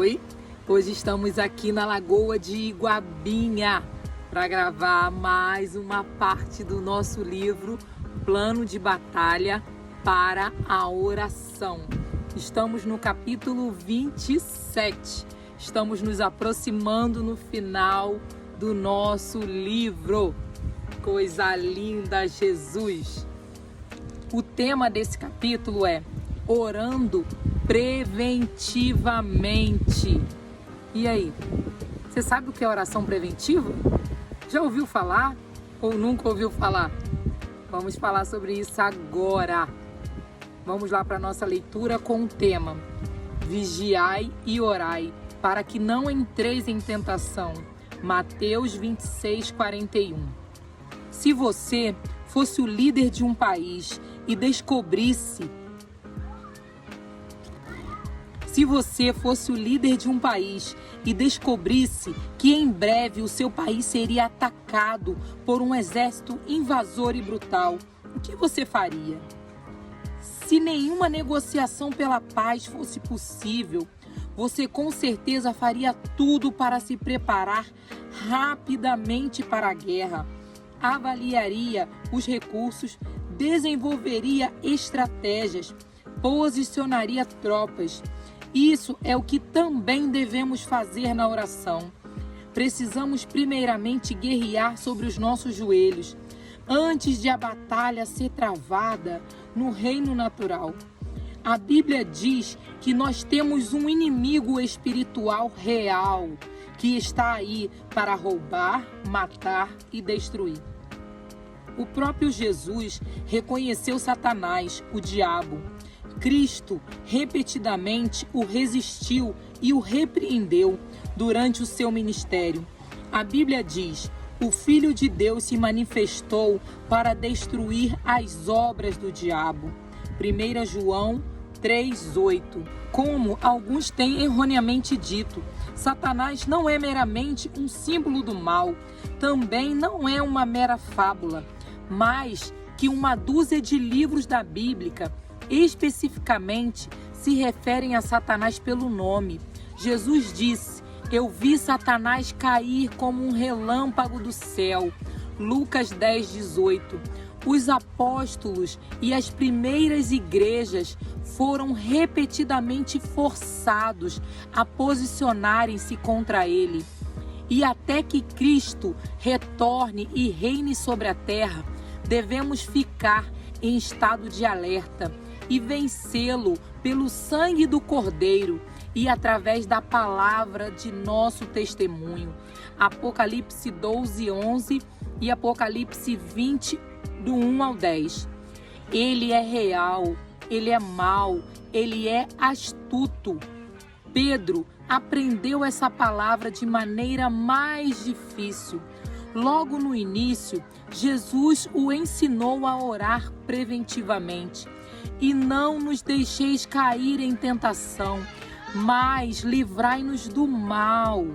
Oi! Hoje estamos aqui na Lagoa de Iguabinha para gravar mais uma parte do nosso livro Plano de Batalha para a Oração. Estamos no capítulo 27. Estamos nos aproximando no final do nosso livro. Coisa linda, Jesus! O tema desse capítulo é Orando Preventivamente. E aí, você sabe o que é oração preventiva? Já ouviu falar ou nunca ouviu falar? Vamos falar sobre isso agora. Vamos lá para a nossa leitura com o tema Vigiai e orai, para que não entreis em tentação. Mateus 26:41. Se você fosse o líder de um país e descobrisse que em breve o seu país seria atacado por um exército invasor e brutal, o que você faria? Se nenhuma negociação pela paz fosse possível, você com certeza faria tudo para se preparar rapidamente para a guerra. Avaliaria os recursos, desenvolveria estratégias, posicionaria tropas. Isso é o que também devemos fazer na oração. Precisamos primeiramente guerrear sobre os nossos joelhos, antes de a batalha ser travada no reino natural. A Bíblia diz que nós temos um inimigo espiritual real, que está aí para roubar, matar e destruir. O próprio Jesus reconheceu Satanás, o diabo. Cristo repetidamente o resistiu e o repreendeu durante o seu ministério. A Bíblia diz: o Filho de Deus se manifestou para destruir as obras do diabo. 1 João 3:8. Como alguns têm erroneamente dito, Satanás não é meramente um símbolo do mal, também não é uma mera fábula, mas que uma dúzia de livros da Bíblia especificamente se referem a Satanás pelo nome. Jesus disse: eu vi Satanás cair como um relâmpago do céu. Lucas 10:18. Os apóstolos e as primeiras igrejas foram repetidamente forçados a posicionarem-se contra ele. E até que Cristo retorne e reine sobre a terra, devemos ficar em estado de alerta e vencê-lo pelo sangue do Cordeiro e através da palavra de nosso testemunho. Apocalipse 12:11 e Apocalipse 20, do 1 ao 10. Ele é real, ele é mau, ele é astuto. Pedro aprendeu essa palavra de maneira mais difícil. Logo no início, Jesus o ensinou a orar preventivamente. E não nos deixeis cair em tentação, mas livrai-nos do mal.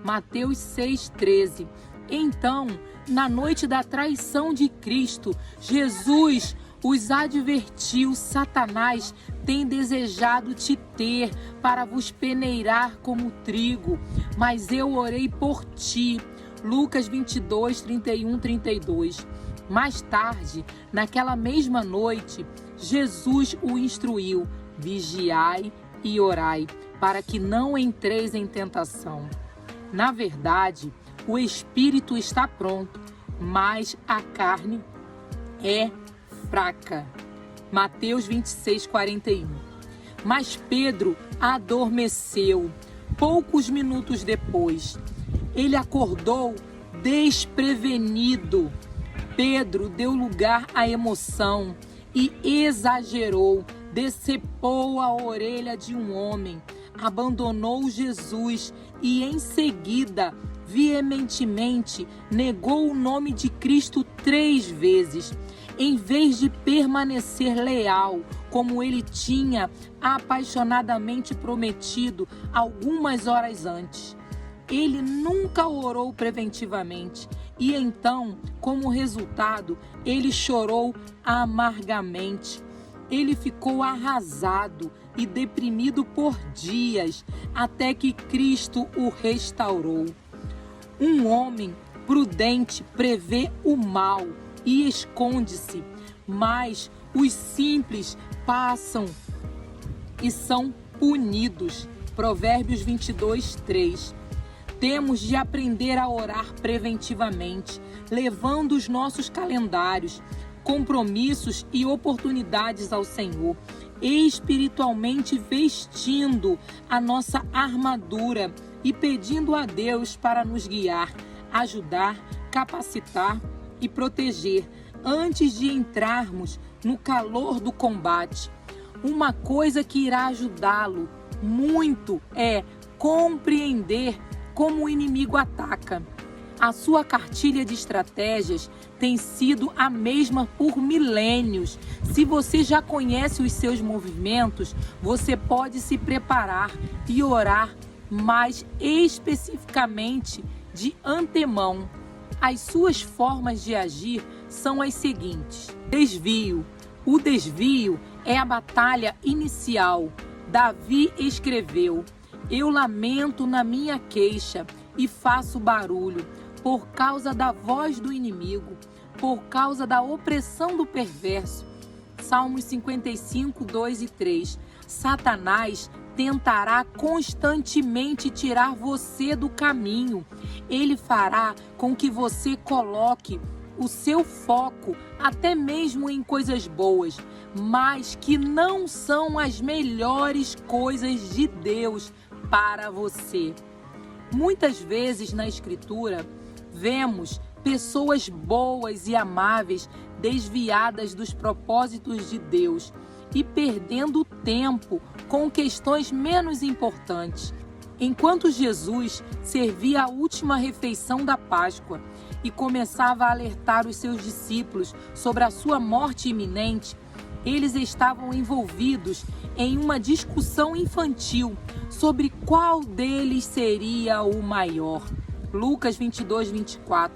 Mateus 6:13. Então, na noite da traição de Cristo, Jesus os advertiu: Satanás tem desejado te ter para vos peneirar como trigo, mas eu orei por ti. Lucas 22:31-32. Mais tarde, naquela mesma noite, Jesus o instruiu: vigiai e orai, para que não entreis em tentação. Na verdade, o espírito está pronto, mas a carne é fraca. Mateus 26:41. Mas Pedro adormeceu. Poucos minutos depois, ele acordou desprevenido. Pedro deu lugar à emoção e exagerou, decepou a orelha de um homem, abandonou Jesus e em seguida, veementemente, negou o nome de Cristo 3 vezes, em vez de permanecer leal, como ele tinha apaixonadamente prometido algumas horas antes. Ele nunca orou preventivamente e então, como resultado, ele chorou amargamente. Ele ficou arrasado e deprimido por dias, até que Cristo o restaurou. Um homem prudente prevê o mal e esconde-se, mas os simples passam e são punidos. Provérbios 22:3. Temos de aprender a orar preventivamente, levando os nossos calendários, compromissos e oportunidades ao Senhor, espiritualmente vestindo a nossa armadura e pedindo a Deus para nos guiar, ajudar, capacitar e proteger antes de entrarmos no calor do combate. Uma coisa que irá ajudá-lo muito é compreender como o inimigo ataca. A sua cartilha de estratégias tem sido a mesma por milênios. Se você já conhece os seus movimentos, você pode se preparar e orar mais especificamente de antemão. As suas formas de agir são as seguintes: desvio. O desvio é a batalha inicial. Davi escreveu: eu lamento na minha queixa e faço barulho por causa da voz do inimigo, por causa da opressão do perverso. Salmos 55, 2 e 3. Satanás tentará constantemente tirar você do caminho. Ele fará com que você coloque o seu foco até mesmo em coisas boas, mas que não são as melhores coisas de Deus para você. Muitas vezes na Escritura vemos pessoas boas e amáveis desviadas dos propósitos de Deus e perdendo tempo com questões menos importantes. Enquanto Jesus servia a última refeição da Páscoa e começava a alertar os seus discípulos sobre a sua morte iminente, eles estavam envolvidos em uma discussão infantil sobre qual deles seria o maior. Lucas 22, 24.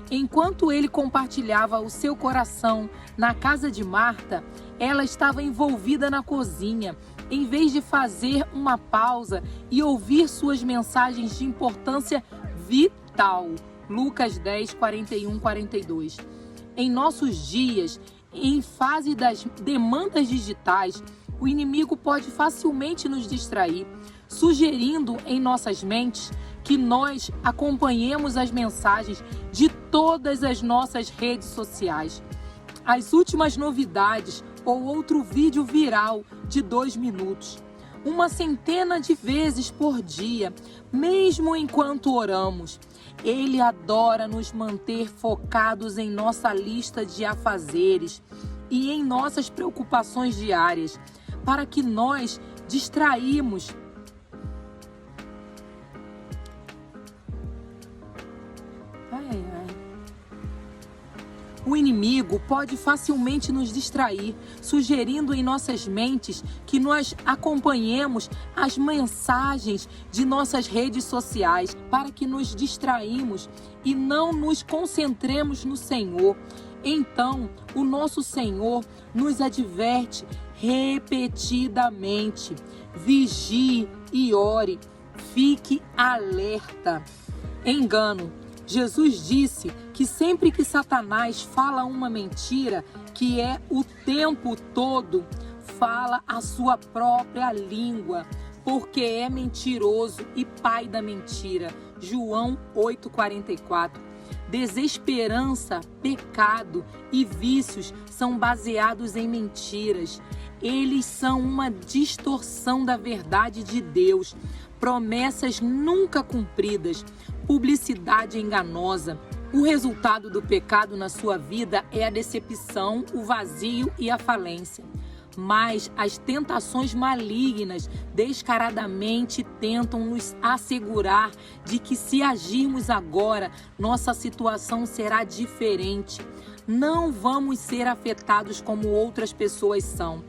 Enquanto ele compartilhava o seu coração na casa de Marta, ela estava envolvida na cozinha, em vez de fazer uma pausa e ouvir suas mensagens de importância vital. Lucas 10, 41, 42. Em nossos dias, em fase das demandas digitais, o inimigo pode facilmente nos distrair, sugerindo em nossas mentes que nós acompanhemos as mensagens de todas as nossas redes sociais, as últimas novidades ou outro vídeo viral de 2 minutos, uma centena de vezes por dia, mesmo enquanto oramos. Ele adora nos manter focados em nossa lista de afazeres e em nossas preocupações diárias, para que nós distraímos. O inimigo pode facilmente nos distrair, sugerindo em nossas mentes que nós acompanhemos as mensagens de nossas redes sociais para que nos distraímos e não nos concentremos no Senhor. Então, o nosso Senhor nos adverte repetidamente: vigie e ore, fique alerta. Engano. Jesus disse que sempre que Satanás fala uma mentira, que é o tempo todo, fala a sua própria língua, porque é mentiroso e pai da mentira. João 8,44. Desesperança, pecado e vícios são baseados em mentiras. Eles são uma distorção da verdade de Deus, promessas nunca cumpridas, publicidade enganosa. O resultado do pecado na sua vida é a decepção, o vazio e a falência. Mas as tentações malignas descaradamente tentam nos assegurar de que, se agirmos agora, nossa situação será diferente. Não vamos ser afetados como outras pessoas são.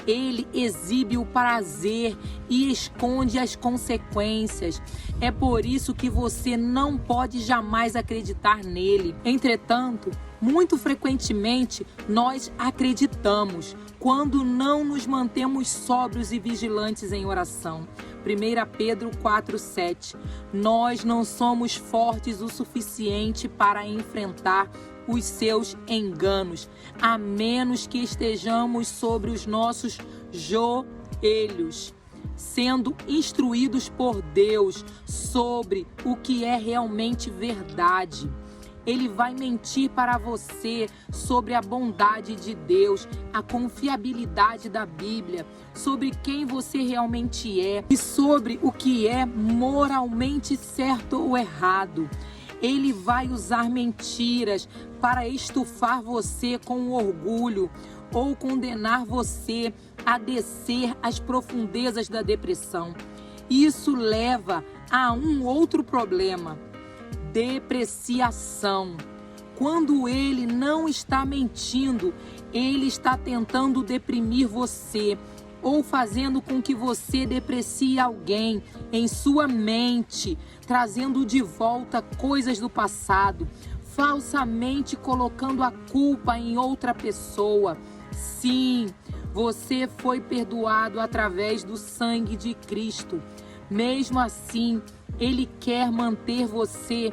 Ele exibe o prazer e esconde as consequências. É por isso que você não pode jamais acreditar nele. Entretanto, Muito frequentemente, nós acreditamos quando não nos mantemos sóbrios e vigilantes em oração. 1 Pedro 4,7. Nós não somos fortes o suficiente para enfrentar os seus enganos, a menos que estejamos sobre os nossos joelhos, sendo instruídos por Deus sobre o que é realmente verdade. Ele vai mentir para você sobre a bondade de Deus, a confiabilidade da Bíblia, sobre quem você realmente é e sobre o que é moralmente certo ou errado. Ele vai usar mentiras para estufar você com orgulho ou condenar você a descer às profundezas da depressão. Isso leva a um outro problema: depreciação. Quando ele não está mentindo, ele está tentando deprimir você ou fazendo com que você deprecie alguém em sua mente, trazendo de volta coisas do passado, falsamente colocando a culpa em outra pessoa. Sim, você foi perdoado através do sangue de Cristo. Mesmo assim, ele quer manter você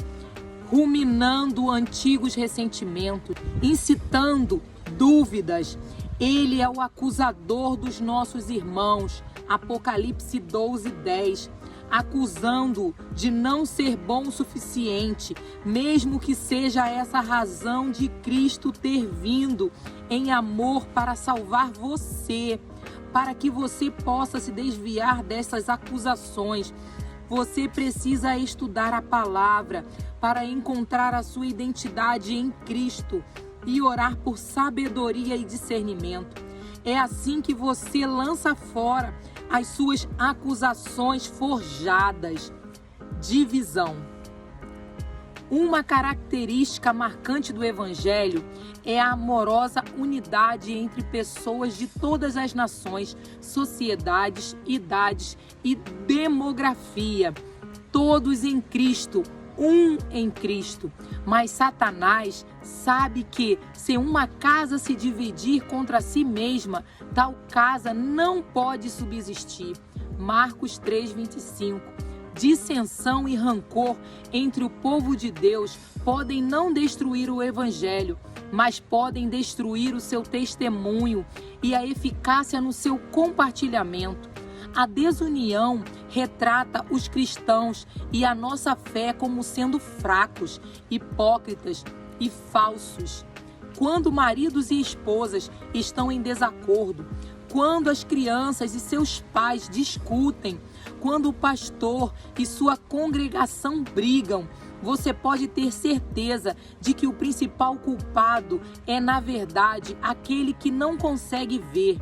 ruminando antigos ressentimentos, incitando dúvidas. Ele é o acusador dos nossos irmãos. Apocalipse 12:10. Acusando de não ser bom o suficiente, mesmo que seja essa a razão de Cristo ter vindo em amor para salvar você, para que você possa se desviar dessas acusações. Você precisa estudar a palavra para encontrar a sua identidade em Cristo e orar por sabedoria e discernimento. É assim que você lança fora as suas acusações forjadas. Divisão. Uma característica marcante do Evangelho é a amorosa unidade entre pessoas de todas as nações, sociedades, idades e demografia. Todos em Cristo, um em Cristo. Mas Satanás sabe que, se uma casa se dividir contra si mesma, tal casa não pode subsistir. Marcos 3:25. Dissensão e rancor entre o povo de Deus podem não destruir o Evangelho, mas podem destruir o seu testemunho e a eficácia no seu compartilhamento. A desunião retrata os cristãos e a nossa fé como sendo fracos, hipócritas e falsos. Quando maridos e esposas estão em desacordo, quando as crianças e seus pais discutem, quando o pastor e sua congregação brigam, você pode ter certeza de que o principal culpado é, na verdade, aquele que não consegue ver,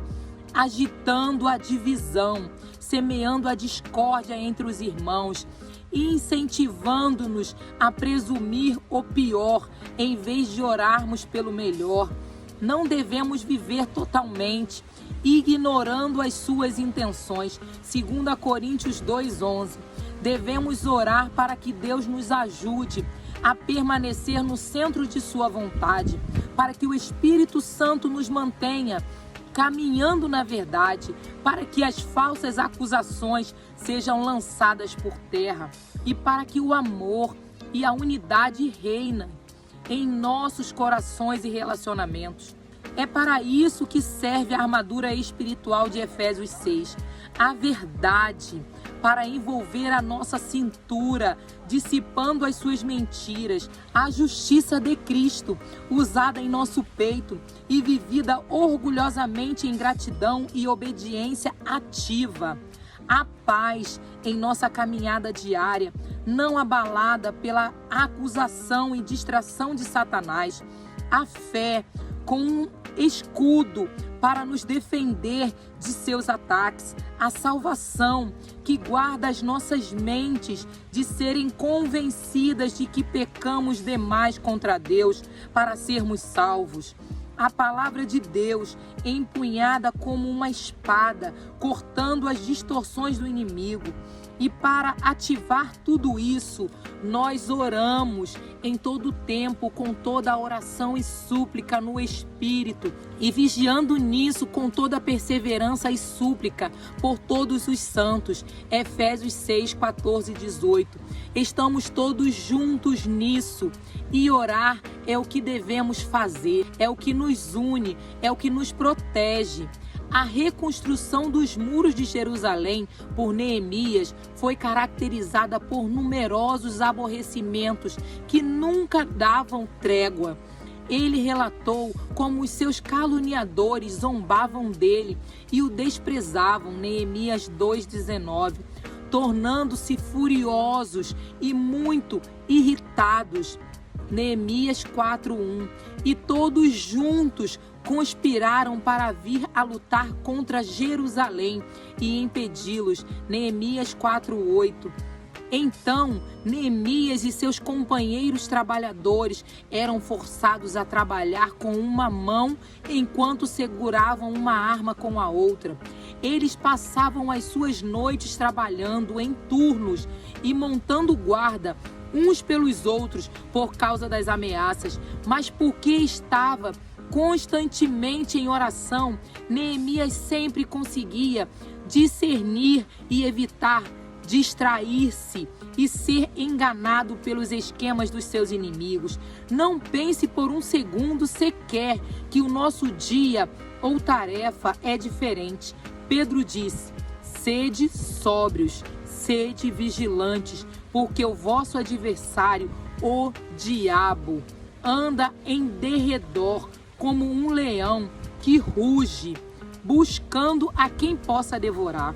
agitando a divisão, semeando a discórdia entre os irmãos e incentivando-nos a presumir o pior em vez de orarmos pelo melhor. Não devemos viver totalmente ignorando as suas intenções. 2 Coríntios 2:11. Devemos orar para que Deus nos ajude a permanecer no centro de sua vontade, para que o Espírito Santo nos mantenha caminhando na verdade, para que as falsas acusações sejam lançadas por terra e para que o amor e a unidade reinem em nossos corações e relacionamentos. É para isso que serve a armadura espiritual de Efésios 6. A verdade, para envolver a nossa cintura, dissipando as suas mentiras. A justiça de Cristo, usada em nosso peito e vivida orgulhosamente em gratidão e obediência ativa. A paz em nossa caminhada diária, não abalada pela acusação e distração de Satanás. A fé com um escudo para nos defender de seus ataques. A salvação que guarda as nossas mentes de serem convencidas de que pecamos demais contra Deus para sermos salvos. A palavra de Deus empunhada como uma espada, cortando as distorções do inimigo. E para ativar tudo isso, nós oramos em todo tempo, com toda a oração e súplica no Espírito, e vigiando nisso com toda a perseverança e súplica por todos os santos. Efésios 6, 14 e 18. Estamos todos juntos nisso, e orar é o que devemos fazer, é o que nos une, é o que nos protege. A reconstrução dos muros de Jerusalém por Neemias foi caracterizada por numerosos aborrecimentos que nunca davam trégua. Ele relatou como os seus caluniadores zombavam dele e o desprezavam, Neemias 2,19, tornando-se furiosos e muito irritados, Neemias 4:1, e todos juntos conspiraram para vir a lutar contra Jerusalém e impedi-los, Neemias 4:8. Então, Neemias e seus companheiros trabalhadores eram forçados a trabalhar com uma mão enquanto seguravam uma arma com a outra. Eles passavam as suas noites trabalhando em turnos e montando guarda uns pelos outros por causa das ameaças, mas porque estava constantemente em oração, Neemias sempre conseguia discernir e evitar distrair-se e ser enganado pelos esquemas dos seus inimigos. Não pense por um segundo sequer que o nosso dia ou tarefa é diferente. Pedro disse: sede sóbrios, sede vigilantes, porque o vosso adversário, o diabo, anda em derredor como um leão que ruge, buscando a quem possa devorar,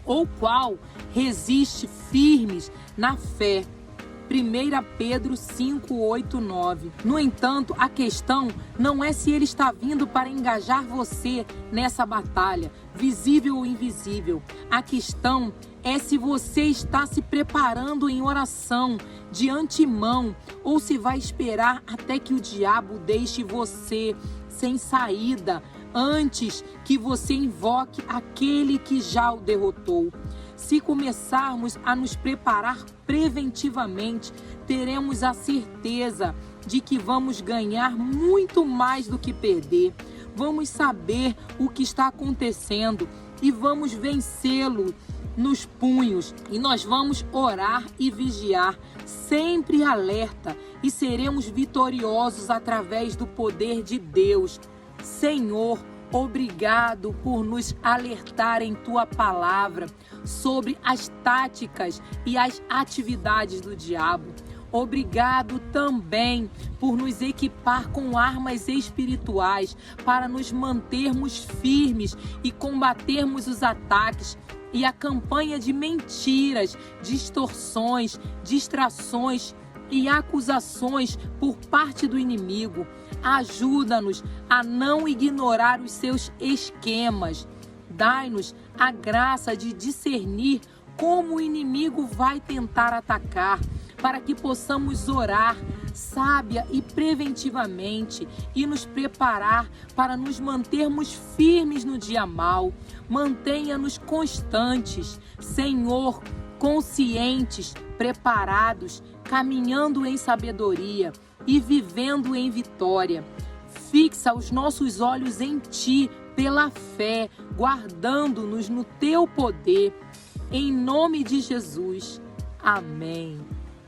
ou qual resiste firmes na fé. 1 Pedro 5, 8, 9. No entanto, a questão não é se ele está vindo para engajar você nessa batalha, visível ou invisível. A questão é se você está se preparando em oração de antemão ou se vai esperar até que o diabo deixe você sem saída antes que você invoque aquele que já o derrotou. Se começarmos a nos preparar preventivamente, teremos a certeza de que vamos ganhar muito mais do que perder. Vamos saber o que está acontecendo e vamos vencê-lo nos punhos. E nós vamos orar e vigiar, sempre alerta, e seremos vitoriosos através do poder de Deus. Senhor, obrigado por nos alertar em Tua palavra sobre as táticas e as atividades do diabo. Obrigado também por nos equipar com armas espirituais para nos mantermos firmes e combatermos os ataques e a campanha de mentiras, distorções, distrações e acusações por parte do inimigo. Ajuda-nos a não ignorar os seus esquemas. Dai-nos a graça de discernir como o inimigo vai tentar atacar, para que possamos orar sábia e preventivamente e nos preparar para nos mantermos firmes no dia mau. Mantenha-nos constantes, Senhor, conscientes, preparados, caminhando em sabedoria e vivendo em vitória. Fixa os nossos olhos em Ti pela fé, guardando-nos no Teu poder. Em nome de Jesus. Amém.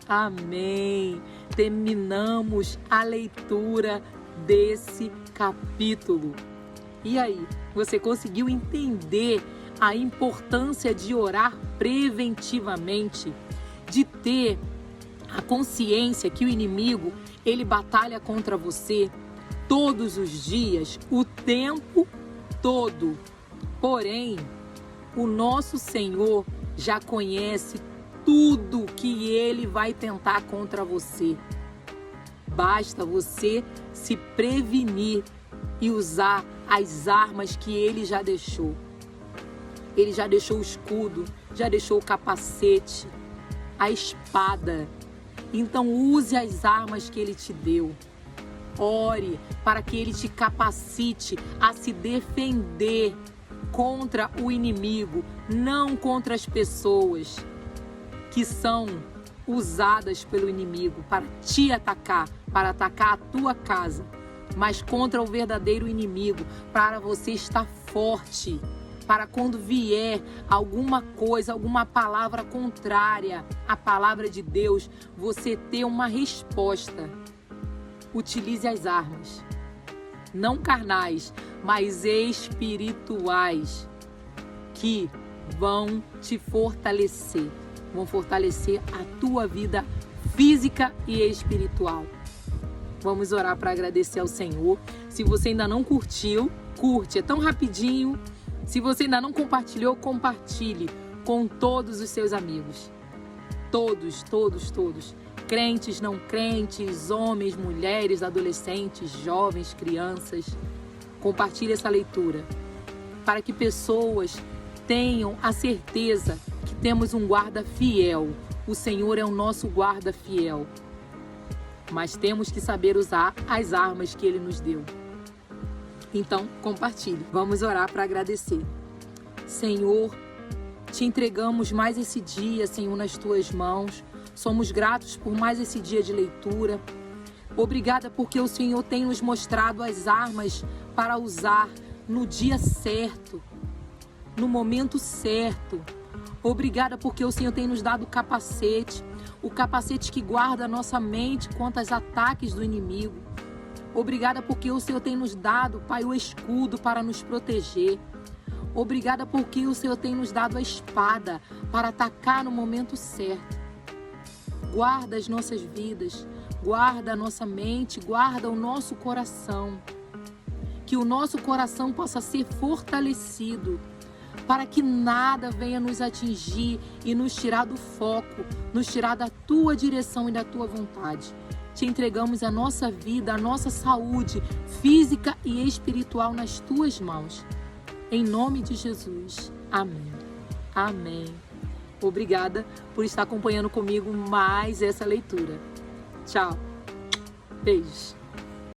Amém. Terminamos a leitura desse capítulo. E aí, você conseguiu entender a importância de orar preventivamente, de ter a consciência que o inimigo, ele batalha contra você todos os dias, o tempo todo. Porém, o nosso Senhor já conhece tudo que ele vai tentar contra você. Basta você se prevenir e usar as armas que ele já deixou. Ele já deixou o escudo, já deixou o capacete, a espada. Então use as armas que ele te deu. Ore para que ele te capacite a se defender contra o inimigo, não contra as pessoas. que são usadas pelo inimigo para te atacar, para atacar a tua casa, mas contra o verdadeiro inimigo, para você estar forte, para quando vier alguma coisa, alguma palavra contrária à palavra de Deus, você ter uma resposta. Utilize as armas, não carnais, mas espirituais, que vão te fortalecer, vão fortalecer a tua vida física e espiritual. Vamos orar para agradecer ao Senhor. Se você ainda não curtiu, curte, é tão rapidinho. Se você ainda não compartilhou, compartilhe com todos os seus amigos. Todos, todos, todos. Crentes, não crentes, homens, mulheres, adolescentes, jovens, crianças. Compartilhe essa leitura para que pessoas tenham a certeza que temos um guarda fiel. O Senhor é o nosso guarda fiel. Mas temos que saber usar as armas que Ele nos deu. Então, compartilhe. Vamos orar para agradecer. Senhor, te entregamos mais esse dia, Senhor, nas Tuas mãos. Somos gratos por mais esse dia de leitura. Obrigada porque o Senhor tem nos mostrado as armas para usar no dia certo, no momento certo. Obrigada porque o Senhor tem nos dado o capacete que guarda a nossa mente contra os ataques do inimigo. Obrigada porque o Senhor tem nos dado, Pai, o escudo para nos proteger. Obrigada porque o Senhor tem nos dado a espada para atacar no momento certo. Guarda as nossas vidas, guarda a nossa mente, guarda o nosso coração. Que o nosso coração possa ser fortalecido, para que nada venha nos atingir e nos tirar do foco, nos tirar da Tua direção e da Tua vontade. Te entregamos a nossa vida, a nossa saúde física e espiritual nas Tuas mãos. Em nome de Jesus. Amém. Amém. Obrigada por estar acompanhando comigo mais essa leitura. Tchau. Beijos.